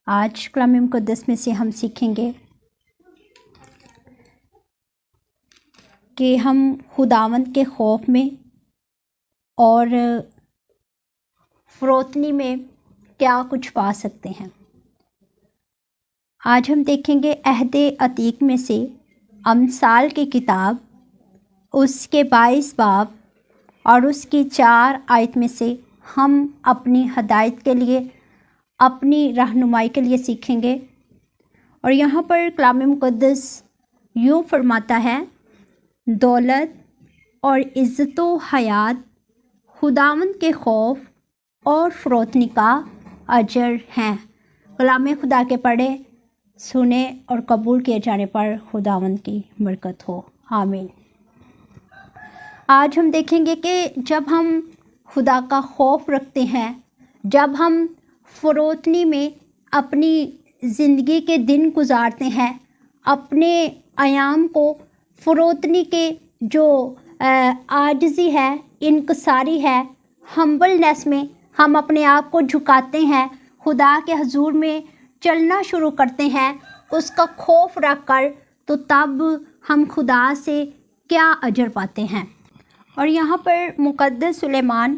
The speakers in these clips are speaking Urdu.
آج کلام مقدس میں سے ہم سیکھیں گے کہ ہم خداوند کے خوف میں اور فروتنی میں کیا کچھ پا سکتے ہیں۔ آج ہم دیکھیں گے عہد عتیق میں سے امثال کی کتاب، اس کے 22 باب اور اس کی 4 آیت میں سے ہم اپنی ہدایت کے لیے، اپنی رہنمائی کے لیے سیکھیں گے۔ اور یہاں پر کلام مقدس یوں فرماتا ہے، دولت اور عزت و حیات خداوند کے خوف اور فروتنی کا اجر ہیں۔ کلام خدا کے پڑھے، سنے اور قبول کیے جانے پر خداوند کی برکت ہو، آمین۔ آج ہم دیکھیں گے کہ جب ہم خدا کا خوف رکھتے ہیں، جب ہم فروتنی میں اپنی زندگی کے دن گزارتے ہیں، اپنے ایام کو فروتنی کے جو عاجزی ہے، انکساری ہے، ہمبلنس میں ہم اپنے آپ کو جھکاتے ہیں، خدا کے حضور میں چلنا شروع کرتے ہیں اس کا خوف رکھ کر، تو تب ہم خدا سے کیا اجر پاتے ہیں۔ اور یہاں پر مقدس سلیمان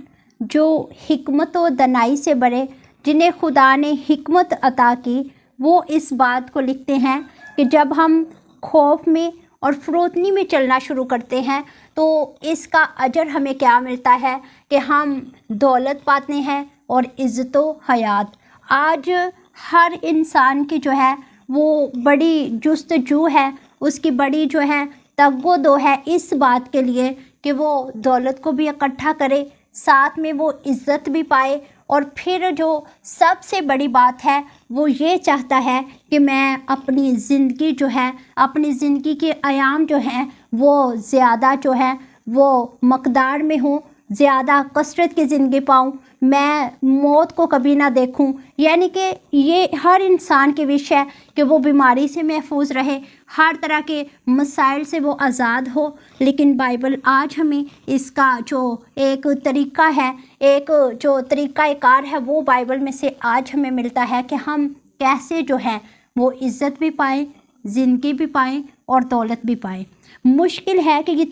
جو حکمت و دانائی سے بڑے، جنہیں خدا نے حکمت عطا کی، وہ اس بات کو لکھتے ہیں کہ جب ہم خوف میں اور فروتنی میں چلنا شروع کرتے ہیں تو اس کا اجر ہمیں کیا ملتا ہے کہ ہم دولت پاتے ہیں اور عزت و حیات۔ آج ہر انسان کی جو ہے وہ بڑی جستجو ہے، اس کی بڑی جو ہے تگ و دو ہے اس بات کے لیے کہ وہ دولت کو بھی اکٹھا کرے، ساتھ میں وہ عزت بھی پائے، اور پھر جو سب سے بڑی بات ہے وہ یہ چاہتا ہے کہ میں اپنی زندگی جو ہے، اپنی زندگی کے ایام جو ہیں وہ زیادہ جو ہے وہ مقدار میں ہوں، زیادہ کثرت کی زندگی پاؤں، میں موت کو کبھی نہ دیکھوں۔ یعنی کہ یہ ہر انسان کی وش ہے کہ وہ بیماری سے محفوظ رہے، ہر طرح کے مسائل سے وہ آزاد ہو۔ لیکن بائبل آج ہمیں اس کا جو ایک طریقہ ہے، ایک جو طریقہ کار ہے، وہ بائبل میں سے آج ہمیں ملتا ہے کہ ہم کیسے جو ہے وہ عزت بھی پائیں، زندگی بھی پائیں اور دولت بھی پائیں۔ مشکل ہے کہ یہ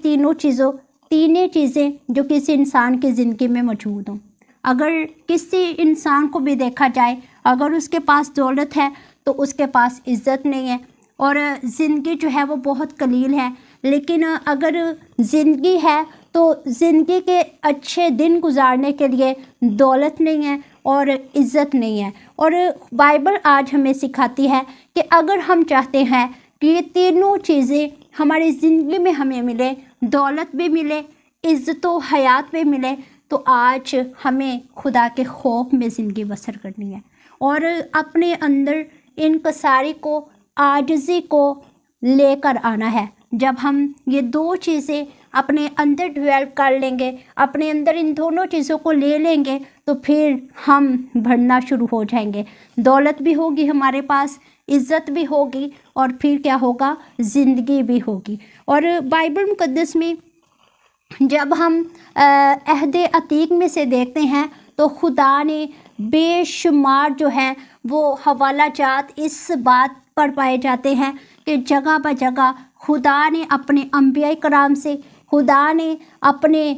تینیں چیزیں جو کسی انسان کی زندگی میں موجود ہوں۔ اگر کسی انسان کو بھی دیکھا جائے، اگر اس کے پاس دولت ہے تو اس کے پاس عزت نہیں ہے، اور زندگی جو ہے وہ بہت قلیل ہے۔ لیکن اگر زندگی ہے تو زندگی کے اچھے دن گزارنے کے لیے دولت نہیں ہے اور عزت نہیں ہے۔ اور بائبل آج ہمیں سکھاتی ہے کہ اگر ہم چاہتے ہیں کہ یہ تینوں چیزیں ہماری زندگی میں ہمیں ملے، دولت بھی ملے، عزت و حیات بھی ملے، تو آج ہمیں خدا کے خوف میں زندگی بسر کرنی ہے اور اپنے اندر انکساری کو، عاجزی کو لے کر آنا ہے۔ جب ہم یہ دو چیزیں اپنے اندر ڈیولپ کر لیں گے، اپنے اندر ان دونوں چیزوں کو لے لیں گے، تو پھر ہم بڑھنا شروع ہو جائیں گے، دولت بھی ہوگی ہمارے پاس، عزت بھی ہوگی، اور پھر کیا ہوگا، زندگی بھی ہوگی۔ اور بائبل مقدس میں جب ہم عہد عتیق میں سے دیکھتے ہیں تو خدا نے بے شمار جو ہے وہ حوالہ جات اس بات پر پائے جاتے ہیں کہ جگہ بہ جگہ خدا نے اپنے انبیاء کرام سے، خدا نے اپنے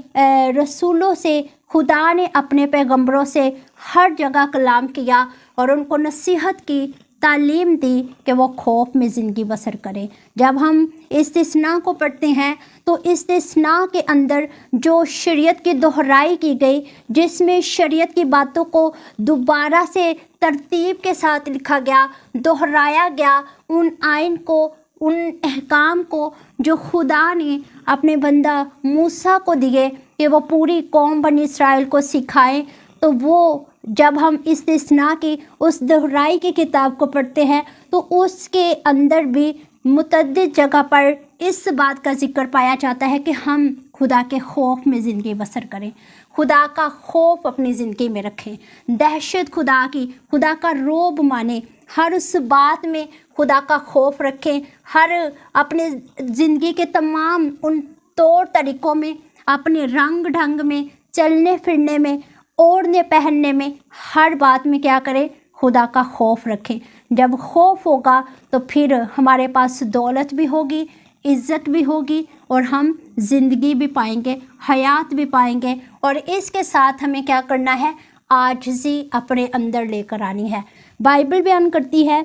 رسولوں سے، خدا نے اپنے پیغمبروں سے ہر جگہ کلام کیا اور ان کو نصیحت کی، تعلیم دی کہ وہ خوف میں زندگی بسر کریں۔ جب ہم استثناء کو پڑھتے ہیں تو استثناء کے اندر جو شریعت کی دہرائی کی گئی، جس میں شریعت کی باتوں کو دوبارہ سے ترتیب کے ساتھ لکھا گیا، دہرایا گیا، ان آئین کو، ان احکام کو جو خدا نے اپنے بندہ موسیٰ کو دیے کہ وہ پوری قوم بنی اسرائیل کو سکھائیں، تو وہ جب ہم استثناء کی اس دہرائی کی کتاب کو پڑھتے ہیں تو اس کے اندر بھی متعدد جگہ پر اس بات کا ذکر پایا جاتا ہے کہ ہم خدا کے خوف میں زندگی بسر کریں، خدا کا خوف اپنی زندگی میں رکھیں، دہشت خدا کی، خدا کا رعب مانیں، ہر اس بات میں خدا کا خوف رکھیں، ہر اپنے زندگی کے تمام ان طور طریقوں میں، اپنے رنگ ڈھنگ میں، چلنے پھرنے میں، اوڑھنے پہننے میں، ہر بات میں کیا کریں، خدا کا خوف رکھیں۔ جب خوف ہوگا تو پھر ہمارے پاس دولت بھی ہوگی، عزت بھی ہوگی، اور ہم زندگی بھی پائیں گے، حیات بھی پائیں گے۔ اور اس کے ساتھ ہمیں کیا کرنا ہے؟ عاجزی اپنے اندر لے کر آنی ہے۔ بائبل بیان کرتی ہے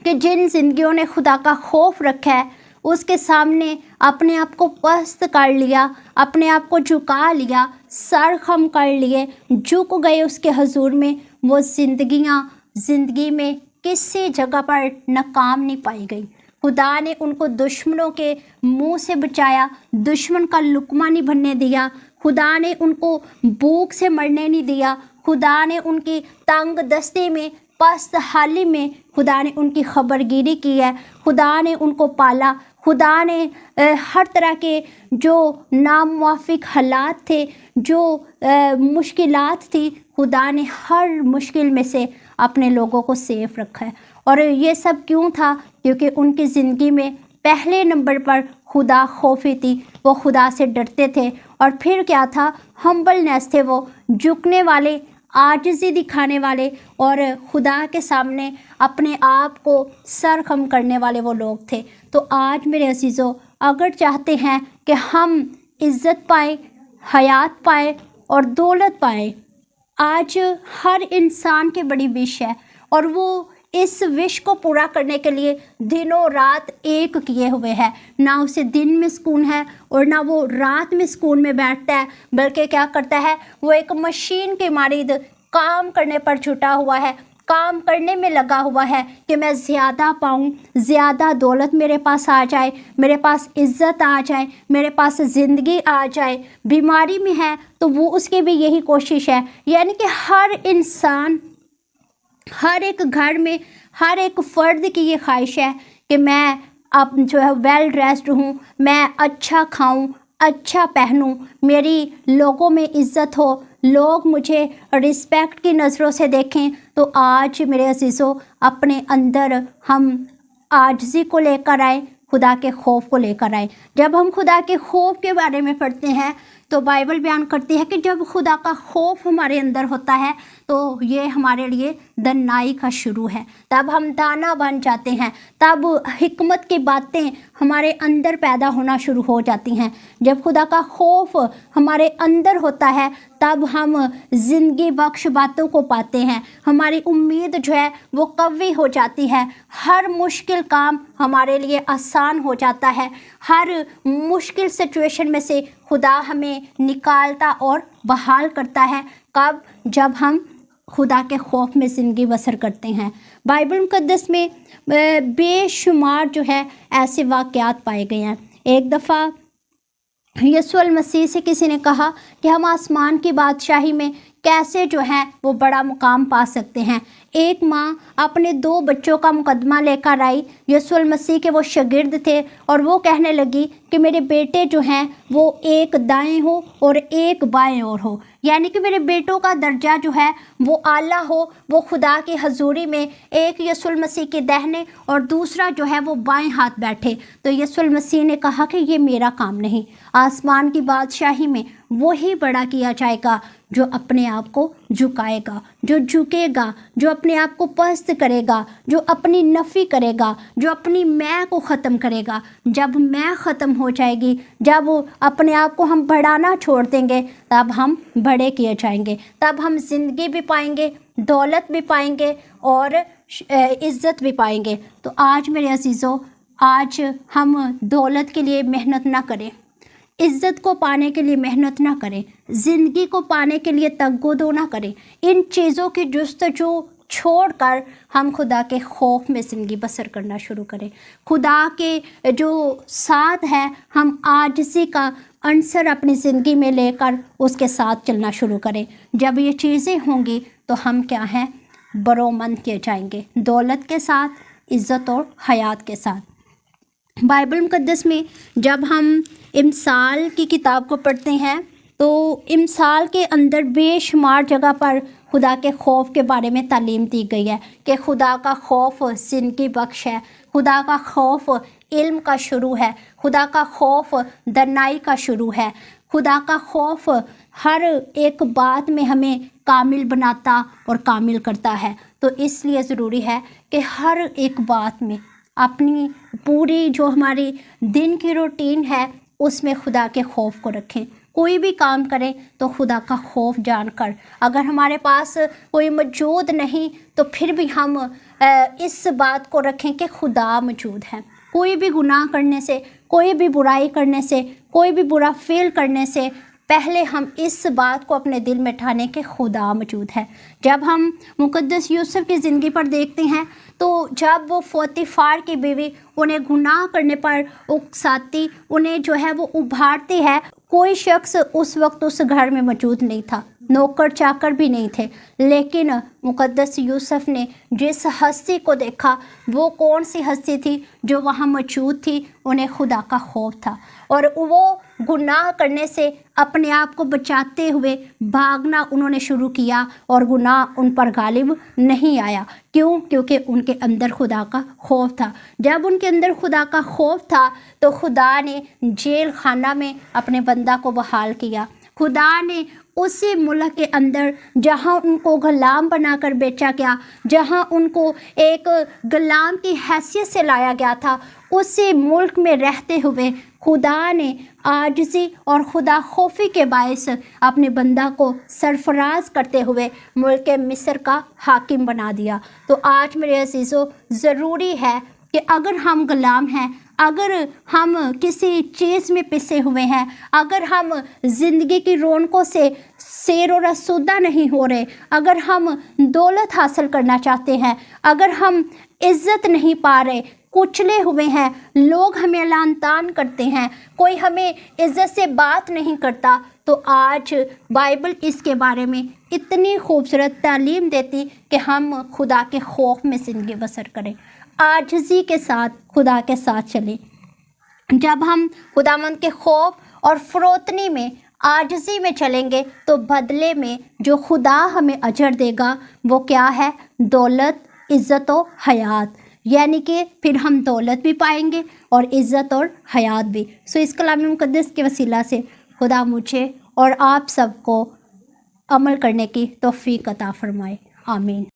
کہ جن زندگیوں نے خدا کا خوف رکھا ہے، اس کے سامنے اپنے آپ کو پست کر لیا، اپنے آپ کو جھکا لیا، سر خم کر لیے، جھک گئے اس کے حضور میں، وہ زندگی میں کسی جگہ پر ناکام نہیں پائی گئی۔ خدا نے ان کو دشمنوں کے منہ سے بچایا، دشمن کا لقمہ نہیں بننے دیا، خدا نے ان کو بھوک سے مرنے نہیں دیا، خدا نے ان کی تنگ دستی میں، پست حالی میں خدا نے ان کی خبرگیری کی ہے، خدا نے ان کو پالا، خدا نے ہر طرح کے جو ناموافق حالات تھے، جو مشکلات تھی، خدا نے ہر مشکل میں سے اپنے لوگوں کو سیف رکھا ہے۔ اور یہ سب کیوں تھا؟ کیونکہ ان کی زندگی میں پہلے نمبر پر خدا خوفی تھی، وہ خدا سے ڈرتے تھے۔ اور پھر کیا تھا؟ ہمبلنیس تھے، وہ جھکنے والے، عاجزی دکھانے والے، اور خدا کے سامنے اپنے آپ کو سر خم کرنے والے وہ لوگ تھے۔ تو آج میرے عزیزو، اگر چاہتے ہیں کہ ہم عزت پائیں، حیات پائیں اور دولت پائیں، آج ہر انسان کی بڑی وش ہے، اور وہ اس وش کو پورا کرنے کے لیے دنوں رات ایک کیے ہوئے ہے۔ نہ اسے دن میں سکون ہے اور نہ وہ رات میں سکون میں بیٹھتا ہے، بلکہ کیا کرتا ہے؟ وہ ایک مشین کے مانند کام کرنے پر چھٹا ہوا ہے، کام کرنے میں لگا ہوا ہے کہ میں زیادہ پاؤں، زیادہ دولت میرے پاس آ جائے، میرے پاس عزت آ جائے، میرے پاس زندگی آ جائے۔ بیماری میں ہے تو وہ اس کی بھی یہی کوشش ہے۔ یعنی کہ ہر انسان، ہر ایک گھر میں، ہر ایک فرد کی یہ خواہش ہے کہ میں اب جو ہے ویل ڈریسڈ ہوں، میں اچھا کھاؤں، اچھا پہنوں، میری لوگوں میں عزت ہو، لوگ مجھے رسپیکٹ کی نظروں سے دیکھیں۔ تو آج میرے عزیزو، اپنے اندر ہم عاجزی کو لے کر آئیں، خدا کے خوف کو لے کر آئیں۔ جب ہم خدا کے خوف کے بارے میں پڑھتے ہیں تو بائبل بیان کرتی ہے کہ جب خدا کا خوف ہمارے اندر ہوتا ہے تو یہ ہمارے لیے دانائی کا شروع ہے۔ تب ہم دانا بن جاتے ہیں، تب حکمت کی باتیں ہمارے اندر پیدا ہونا شروع ہو جاتی ہیں۔ جب خدا کا خوف ہمارے اندر ہوتا ہے تب ہم زندگی بخش باتوں کو پاتے ہیں، ہماری امید جو ہے وہ قوی ہو جاتی ہے، ہر مشکل کام ہمارے لیے آسان ہو جاتا ہے، ہر مشکل سچویشن میں سے خدا ہمیں نکالتا اور بحال کرتا ہے۔ کب؟ جب ہم خدا کے خوف میں زندگی بسر کرتے ہیں۔ بائبل مقدس میں بے شمار جو ہے ایسے واقعات پائے گئے ہیں۔ ایک دفعہ یسوع المسیح سے کسی نے کہا کہ ہم آسمان کی بادشاہی میں کیسے جو ہیں وہ بڑا مقام پا سکتے ہیں۔ ایک ماں اپنے 2 بچوں کا مقدمہ لے کر آئی، یسوع المسیح کے وہ شاگرد تھے، اور وہ کہنے لگی کہ میرے بیٹے جو ہیں وہ ایک دائیں ہو اور ایک بائیں اور ہو، یعنی کہ میرے بیٹوں کا درجہ جو ہے وہ اعلیٰ ہو، وہ خدا کی حضوری میں ایک یسوع المسیح کے دہنے اور دوسرا جو ہے وہ بائیں ہاتھ بیٹھے۔ تو یسوع المسیح نے کہا کہ یہ میرا کام نہیں، آسمان کی بادشاہی میں وہی بڑا کیا جائے گا جو اپنے آپ کو جھکائے گا، جو جھکے گا، جو اپنے آپ کو پست کرے گا، جو اپنی نفی کرے گا، جو اپنی میں کو ختم کرے گا۔ جب میں ختم ہو جائے گی، جب اپنے آپ کو ہم بڑھانا چھوڑ دیں گے، تب ہم بڑے کیے جائیں گے، تب ہم زندگی بھی پائیں گے، دولت بھی پائیں گے اور عزت بھی پائیں گے۔ تو آج میرے عزیزو، آج ہم دولت کے لیے محنت نہ کریں، عزت کو پانے کے لیے محنت نہ کریں، زندگی کو پانے کے لیے تگ و دو نہ کریں۔ ان چیزوں کی جستجو چھوڑ کر ہم خدا کے خوف میں زندگی بسر کرنا شروع کریں۔ خدا کے جو ساتھ ہے، ہم عاجزی کا عنصر اپنی زندگی میں لے کر اس کے ساتھ چلنا شروع کریں۔ جب یہ چیزیں ہوں گی تو ہم کیا ہیں؟ برومند کیے جائیں گے، دولت کے ساتھ، عزت اور حیات کے ساتھ۔ بائبل مقدس میں جب ہم امثال کی کتاب کو پڑھتے ہیں تو امثال کے اندر بے شمار جگہ پر خدا کے خوف کے بارے میں تعلیم دی گئی ہے کہ خدا کا خوف زندگی بخش ہے، خدا کا خوف علم کا شروع ہے، خدا کا خوف دانائی کا شروع ہے، خدا کا خوف ہر ایک بات میں ہمیں کامل بناتا اور کامل کرتا ہے۔ تو اس لیے ضروری ہے کہ ہر ایک بات میں اپنی پوری جو ہماری دن کی روٹین ہے اس میں خدا کے خوف کو رکھیں. کوئی بھی کام کریں تو خدا کا خوف جان کر. اگر ہمارے پاس کوئی موجود نہیں تو پھر بھی ہم اس بات کو رکھیں کہ خدا موجود ہے. کوئی بھی گناہ کرنے سے، کوئی بھی برائی کرنے سے، کوئی بھی برا فیل کرنے سے پہلے ہم اس بات کو اپنے دل میں ٹھانیں کہ خدا موجود ہے. جب ہم مقدس یوسف کی زندگی پر دیکھتے ہیں تو جب وہ پوتیفار کی بیوی انہیں گناہ کرنے پر اکساتی، انہیں جو ہے وہ ابھارتی ہے، کوئی شخص اس وقت اس گھر میں موجود نہیں تھا، نوکر چاکر بھی نہیں تھے، لیکن مقدس یوسف نے جس ہستی کو دیکھا وہ کون سی ہستی تھی جو وہاں موجود تھی؟ انہیں خدا کا خوف تھا، اور وہ گناہ کرنے سے اپنے آپ کو بچاتے ہوئے بھاگنا انہوں نے شروع کیا، اور گناہ ان پر غالب نہیں آیا. کیوں؟ کیونکہ ان کے اندر خدا کا خوف تھا. جب ان کے اندر خدا کا خوف تھا تو خدا نے جیل خانہ میں اپنے بندہ کو بحال کیا. خدا نے اسی ملک کے اندر جہاں ان کو غلام بنا کر بیچا گیا، جہاں ان کو ایک غلام کی حیثیت سے لایا گیا تھا، اسی ملک میں رہتے ہوئے خدا نے عاجزی اور خدا خوفی کے باعث اپنے بندہ کو سرفراز کرتے ہوئے ملک مصر کا حاکم بنا دیا. تو آج میرے عزیزو ضروری ہے کہ اگر ہم غلام ہیں، اگر ہم کسی چیز میں پسے ہوئے ہیں، اگر ہم زندگی کی رونقوں سے سیر و رسودہ نہیں ہو رہے، اگر ہم دولت حاصل کرنا چاہتے ہیں، اگر ہم عزت نہیں پا رہے، کچلے ہوئے ہیں، لوگ ہمیں اعلان تان کرتے ہیں، کوئی ہمیں عزت سے بات نہیں کرتا، تو آج بائبل اس کے بارے میں اتنی خوبصورت تعلیم دیتی کہ ہم خدا کے خوف میں زندگی بسر کریں، عاجزی کے ساتھ خدا کے ساتھ چلیں. جب ہم خداوند کے خوف اور فروتنی میں، عاجزی میں چلیں گے تو بدلے میں جو خدا ہمیں اجر دے گا وہ کیا ہے؟ دولت، عزت و حیات. یعنی کہ پھر ہم دولت بھی پائیں گے اور عزت اور حیات بھی. اس کلام مقدس کے وسیلہ سے خدا مجھے اور آپ سب کو عمل کرنے کی توفیق عطا فرمائے. آمین.